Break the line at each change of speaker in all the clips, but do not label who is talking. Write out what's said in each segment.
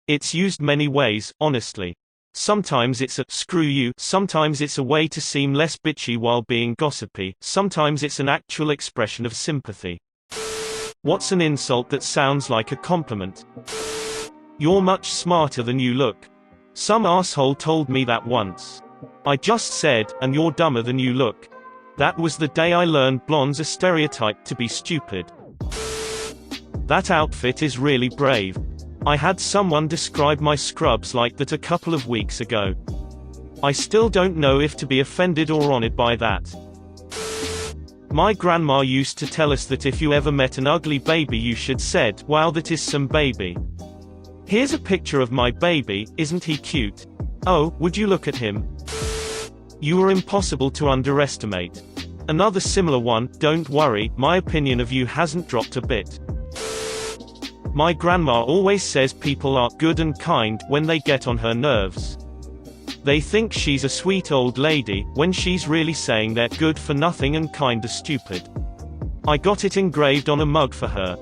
It's used many ways, honestly. Sometimes it's a screw you, sometimes it's a way to seem less bitchy while being gossipy, sometimes it's an actual expression of sympathy. What's an insult that sounds like a compliment? You're much smarter than you look. Some asshole told me that once. I just said, and you're dumber than you look. That was the day I learned blondes are stereotyped to be stupid. That outfit is really brave. I had someone describe my scrubs like that a couple of weeks ago. I still don't know if to be offended or honored by that. My grandma used to tell us that if you ever met an ugly baby you should said, "Wow, that is some baby." Here's a picture of my baby, isn't he cute? Oh, would you look at him? You are impossible to underestimate. Another similar one, don't worry, my opinion of you hasn't dropped a bit. My grandma always says people are good and kind when they get on her nerves. They think she's a sweet old lady, when she's really saying they're good for nothing and kinda stupid. I got it engraved on a mug for her.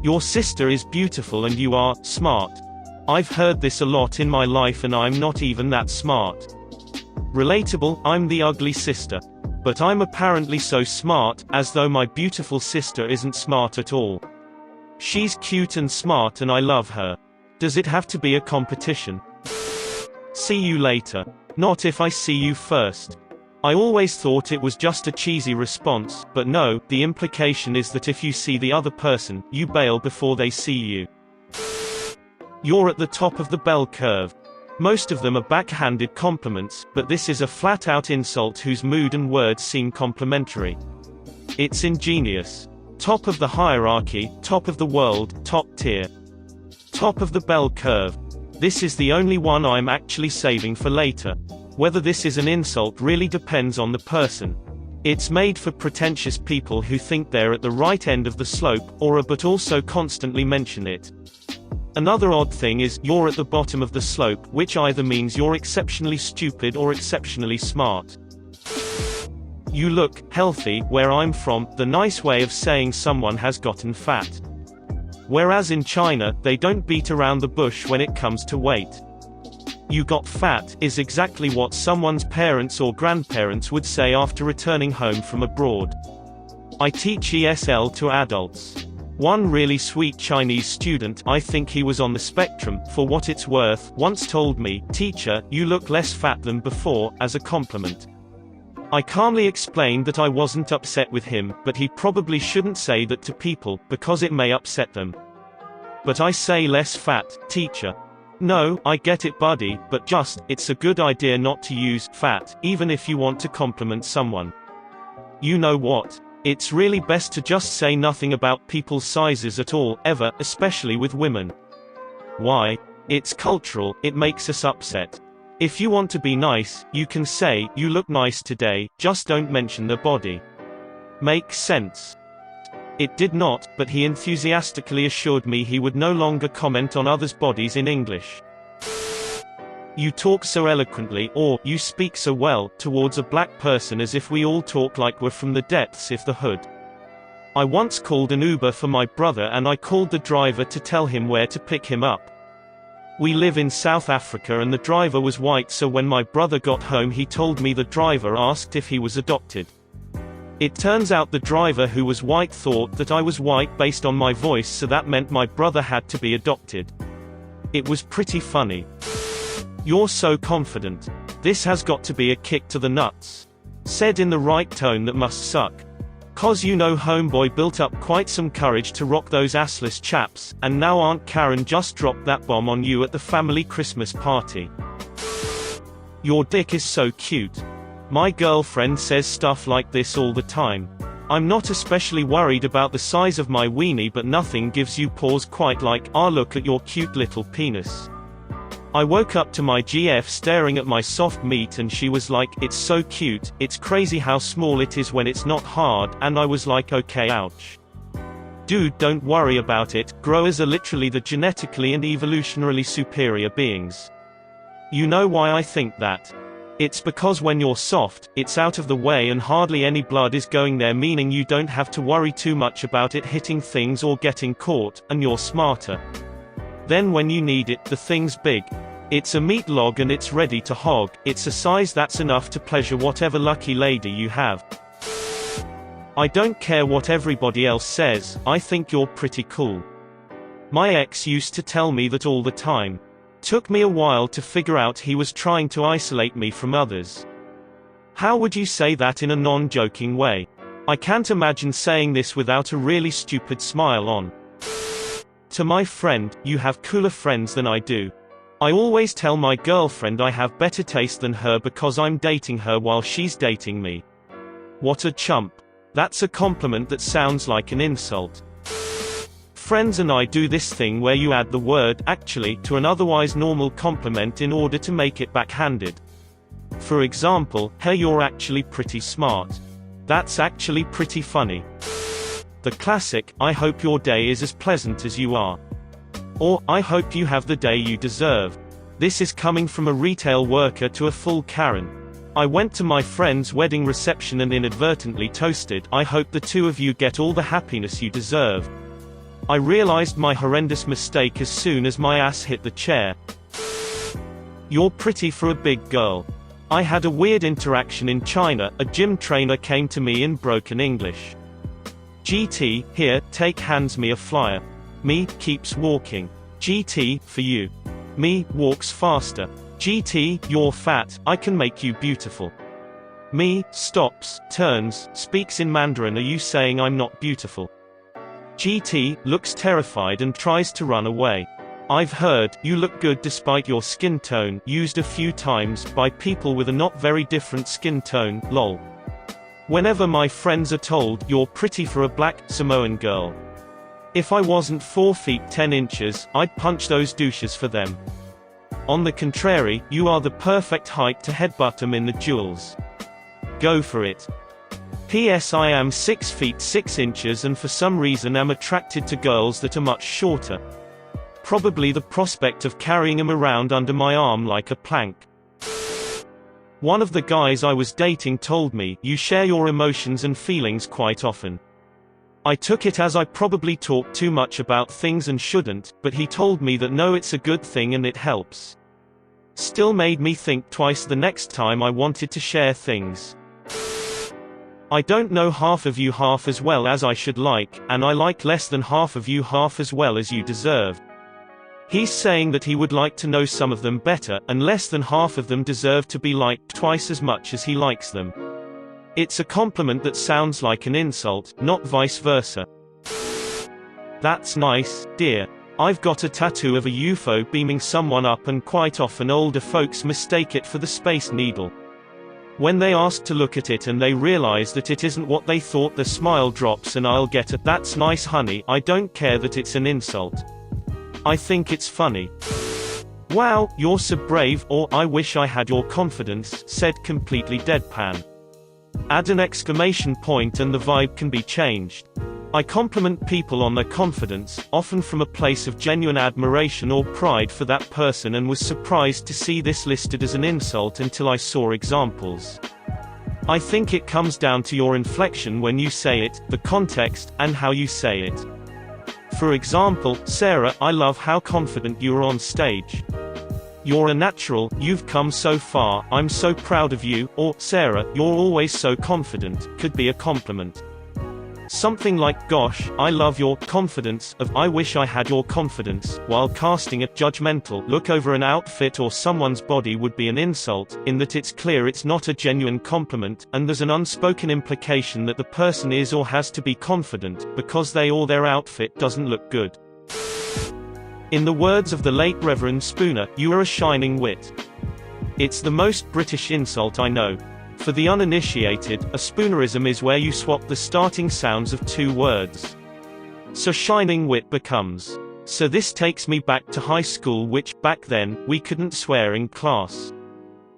Your sister is beautiful and you are smart. I've heard this a lot in my life and I'm not even that smart. Relatable, I'm the ugly sister. But I'm apparently so smart, as though my beautiful sister isn't smart at all. She's cute and smart and I love her. Does it have to be a competition? See you later. Not if I see you first. I always thought it was just a cheesy response, but no, the implication is that if you see the other person, you bail before they see you. You're at the top of the bell curve. Most of them are backhanded compliments, but this is a flat-out insult whose mood and words seem complimentary. It's ingenious. Top of the hierarchy, top of the world, top tier. Top of the bell curve. This is the only one I'm actually saving for later. Whether this is an insult really depends on the person. It's made for pretentious people who think they're at the right end of the slope, but also constantly mention it. Another odd thing is, you're at the bottom of the slope, which either means you're exceptionally stupid or exceptionally smart. You look healthy, where I'm from, the nice way of saying someone has gotten fat. Whereas in China, they don't beat around the bush when it comes to weight. You got fat is exactly what someone's parents or grandparents would say after returning home from abroad. I teach ESL to adults. One really sweet Chinese student, I think he was on the spectrum, for what it's worth, once told me, "Teacher, you look less fat than before," as a compliment. I calmly explained that I wasn't upset with him, but he probably shouldn't say that to people, because it may upset them. But I say less fat, teacher. No, I get it buddy, but it's a good idea not to use fat, even if you want to compliment someone. You know what? It's really best to just say nothing about people's sizes at all, ever, especially with women. Why? It's cultural, it makes us upset. If you want to be nice, you can say, "You look nice today," just don't mention their body. Makes sense? It did not, but he enthusiastically assured me he would no longer comment on others' bodies in English. You talk so eloquently, or, you speak so well, towards a black person as if we all talk like we're from the depths of the hood. I once called an Uber for my brother and I called the driver to tell him where to pick him up. We live in South Africa and the driver was white, so when my brother got home he told me the driver asked if he was adopted. It turns out the driver who was white thought that I was white based on my voice, so that meant my brother had to be adopted. It was pretty funny. You're so confident. This has got to be a kick to the nuts. Said in the right tone that must suck. 'Cause you know homeboy built up quite some courage to rock those assless chaps, and now Aunt Karen just dropped that bomb on you at the family Christmas party. Your dick is so cute. My girlfriend says stuff like this all the time. I'm not especially worried about the size of my weenie, but nothing gives you pause quite like, "Ah, look at your cute little penis." I woke up to my GF staring at my soft meat and she was like, "It's so cute, it's crazy how small it is when it's not hard," and I was like, okay, ouch. Dude, don't worry about it, growers are literally the genetically and evolutionarily superior beings. You know why I think that? It's because when you're soft, it's out of the way and hardly any blood is going there, meaning you don't have to worry too much about it hitting things or getting caught, and you're smarter. Then when you need it, the thing's big. It's a meat log and it's ready to hog. It's a size that's enough to pleasure whatever lucky lady you have. I don't care what everybody else says, I think you're pretty cool. My ex used to tell me that all the time. Took me a while to figure out he was trying to isolate me from others. How would you say that in a non-joking way? I can't imagine saying this without a really stupid smile on. To my friend, you have cooler friends than I do. I always tell my girlfriend I have better taste than her because I'm dating her while she's dating me. What a chump. That's a compliment that sounds like an insult. Friends and I do this thing where you add the word actually to an otherwise normal compliment in order to make it backhanded. For example, hey, you're actually pretty smart. That's actually pretty funny. The classic, I hope your day is as pleasant as you are. Or, I hope you have the day you deserve. This is coming from a retail worker to a full Karen. I went to my friend's wedding reception and inadvertently toasted, I hope the two of you get all the happiness you deserve. I realized my horrendous mistake as soon as my ass hit the chair. You're pretty for a big girl. I had a weird interaction in China. A gym trainer came to me in broken English. GT, here, take, hands me a flyer. Me, keeps walking. GT, for you. Me, walks faster. GT, you're fat, I can make you beautiful. Me, stops, turns, speaks in Mandarin, are you saying I'm not beautiful? GT, looks terrified and tries to run away. I've heard, you look good despite your skin tone, used a few times, by people with a not very different skin tone, lol. Whenever my friends are told, you're pretty for a black, Samoan girl. If I wasn't 4 feet 10 inches, I'd punch those douches for them. On the contrary, you are the perfect height to headbutt them in the jewels. Go for it. P.S. I am 6 feet 6 inches and for some reason am attracted to girls that are much shorter. Probably the prospect of carrying them around under my arm like a plank. One of the guys I was dating told me, you share your emotions and feelings quite often. I took it as I probably talk too much about things and shouldn't, but he told me that no, it's a good thing and it helps. Still made me think twice the next time I wanted to share things. I don't know half of you half as well as I should like, and I like less than half of you half as well as you deserve. He's saying that he would like to know some of them better, and less than half of them deserve to be liked twice as much as he likes them. It's a compliment that sounds like an insult, not vice versa. That's nice, dear. I've got a tattoo of a UFO beaming someone up and quite often older folks mistake it for the Space Needle. When they ask to look at it and they realize that it isn't what they thought, the smile drops and I'll get a "that's nice honey, I don't care that it's an insult. I think it's funny. Wow, you're so brave," or "I wish I had your confidence," said completely deadpan. Add an exclamation point and the vibe can be changed. I compliment people on their confidence, often from a place of genuine admiration or pride for that person, and was surprised to see this listed as an insult until I saw examples. I think it comes down to your inflection when you say it, the context, and how you say it. For example, Sarah, I love how confident you are on stage. You're a natural, you've come so far, I'm so proud of you, or Sarah, you're always so confident, could be a compliment. Something like, gosh, I love your confidence, of I wish I had your confidence, while casting a judgmental look over an outfit or someone's body would be an insult, in that it's clear it's not a genuine compliment, and there's an unspoken implication that the person is or has to be confident, because they or their outfit doesn't look good. In the words of the late Reverend Spooner, you are a shining wit. It's the most British insult I know. For the uninitiated, a spoonerism is where you swap the starting sounds of two words. So shining wit becomes. So this takes me back to high school, which, back then, we couldn't swear in class.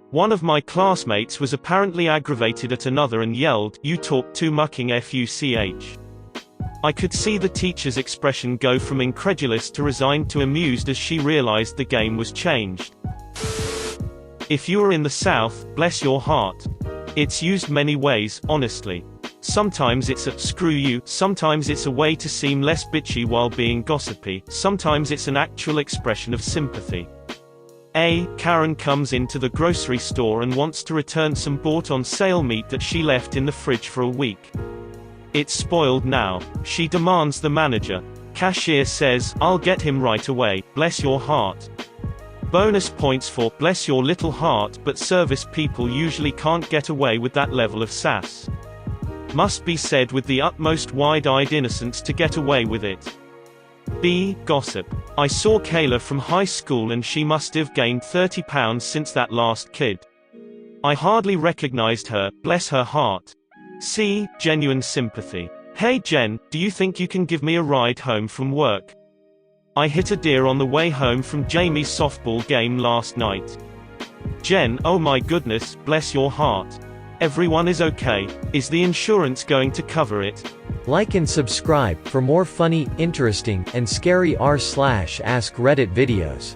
One of my classmates was apparently aggravated at another and yelled, "You talk too mucking fuch." I could see the teacher's expression go from incredulous to resigned to amused as she realized the game was changed. If you are in the South, bless your heart. It's used many ways, honestly. Sometimes it's a screw you, sometimes it's a way to seem less bitchy while being gossipy, sometimes it's an actual expression of sympathy. A. Karen comes into the grocery store and wants to return some bought on sale meat that she left in the fridge for a week. It's spoiled now. She demands the manager. Cashier says, "I'll get him right away, bless your heart." Bonus points for bless your little heart, but service people usually can't get away with that level of sass. Must be said with the utmost wide-eyed innocence to get away with it. B. Gossip. I saw Kayla from high school and she must have gained 30 pounds since that last kid. I hardly recognized her, bless her heart. C. Genuine sympathy. Hey Jen, do you think you can give me a ride home from work? I hit a deer on the way home from Jamie's softball game last night. Jen, oh my goodness, bless your heart. Everyone is okay. Is the insurance going to cover it?
Like and subscribe for more funny, interesting, and scary r/ask Reddit videos.